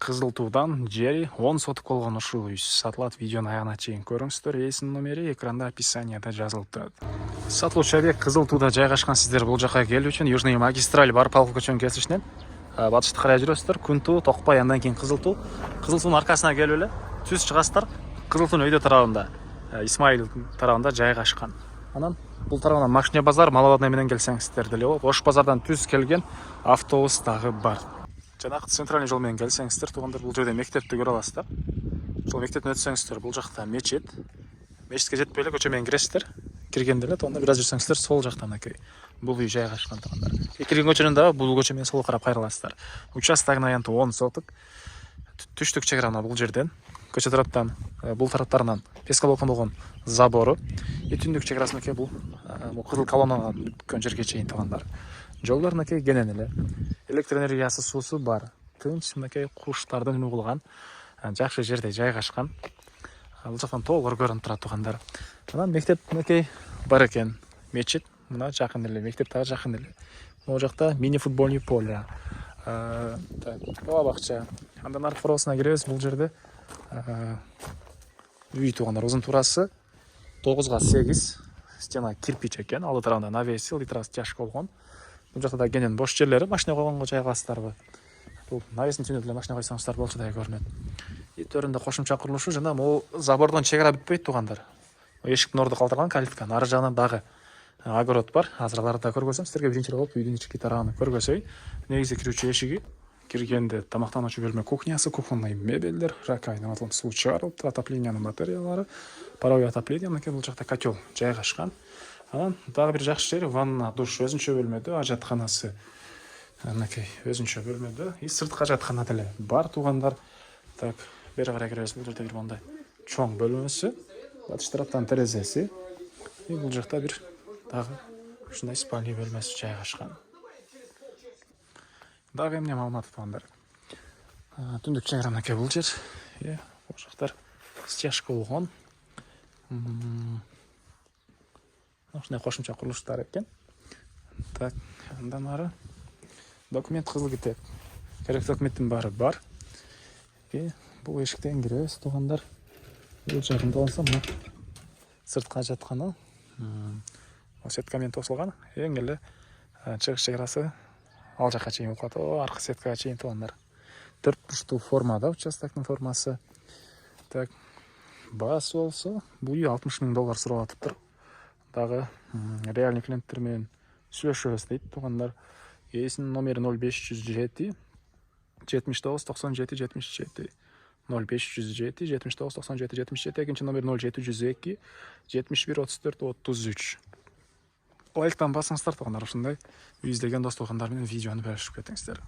Қызыл тудан жери 10 сотық болған ушул үй сатылат. Видеоны аягына чейин көрүңүздөр. Эсинин номери экранда описанияда жазылып турат. Сатылуучу объект Кызыл Тууда жайгашкан. Сиздер бул жака келүү үчүн Южный магистраль Барпалов көчөнүн кесишинен батышты карай жүрөсүздөр. Күнту, Токпай, андан кийин Кызыл Туу. Кызыл Туунун аркасына келип эле түз чыгасыздар. Кызыл Туунун өйдө тарабында, Исмаил тарабында жайгашкан. Анан бул тарабынан Машине базар, Маловодный менен келсеңиздер деле болот. Ош базардан түз келген автобус дагы бар. Жанагы центральный жол менен келсеңиздер, туугандар, бул жерде мектепти көрө аласыздар. Ошол мектептен өтсөңүздөр, бул жакта мечит. Мечитке жетпей эле көчө менен киресиздер. Киргенде эле тоонда бир аз жүрсөңүздөр, сол жактан мынакей бул үй жайгашкан туугандар. Кирген көчөнүн дагы бул көчө менен солго карап кайрыласыздар. Участогунун аянты 10 соток. Түштүк чеграна бул жерден, көчө тараптан, бул тараптарынан пескалоктун болгон забору. Түндүк чеграсы мынакей бул кызыл колоннага бүткөн жерге чейин туугандар. Жолдор мынакей кенен эле. Электр энергиясы, суусу бар. Тынч мынакей куштардын үнү кылган жакшы жерде жайгашкан. Бул жактан тоолор көрүнүп турат туугандар. Анан мектеп мынакей бар экен. Мечит мына жакын эле, мектеп дагы жакын эле. Могу жакта мини футбольный поле. Бала бакча. Андан аркы коросуна киребиз. Бул жерде үй туугандар. Узун турасы 9-8. Стена кирпич экен. Алды тарабында навеси, литрасы жаш болгон. Бул жакта да кенен бош жерлери, машина койгонго жайгасыздарбы. Бул навесин түнү деле машина койсоңуздар болчу да көрүнөт. Төрүндө кошумча курулушу жана могу забордон чегара бүтпөйт туугандар. Эшиктин орду калтырган калитка, нары жагынан дагы огород бар. Азыр аларды да көргөзөм. Сиздерге биринчи болуп үйдүн ички тарабын көргөзөй. Негизи кирүүчү эшиги. Киргенде тамактануучу бөлмө, кухнясы, кухонный мебелдер, раковина, суу чыгарылып, отоплениянын батареялары, паровой отопление, мынакей бул жакта котел жайгашкан. Анан дагы бир жакшы жери ванна, душ өзүнчө бөлмөдө, ажатканасы мынакей өзүнчө бөлмөдө, сырткы ажаткана деле бар туугандар. Так, бери карай киребиз. Бул жерде бир мондай чоң бөлмөсү, батыш тараптан терезеси. Бул жакта бир дагы ушундай спальный бөлмөсү жайгашкан. Дагы эмне маалымат туугандар. Түндүк чегара мынакей бул жер. Бул жактар стяжка болгон. Ушундай кошумча курулуштар экен. Так, андан ары документ кызыл китеп. Керектүү документтин баары бар. Бул эшиктен киребиз туугандар. Бул жагында болсо мына сырткы ажаткана. Сеткамен тосулган. Эң эле чыгыш чегарасы ал жакка чейин болуп калат. Аркы сеткага чейин туугандар. 4 бурчтуу формада участоктун формасы. Так, баасы болсо бул үй $60,000 сурап атыптыр. Дагы реальный клиенттер менен сүйлөшөбүз дейт туугандар. Эсинин номери 0507 79 97 77. 0507 79 97 77. Экинчи номер 0702 71 34 33. Лайктан басыңыздар туугандар, ушундай үй издеген дос туугандар менен видеону бөлүшүп кетиңиздер.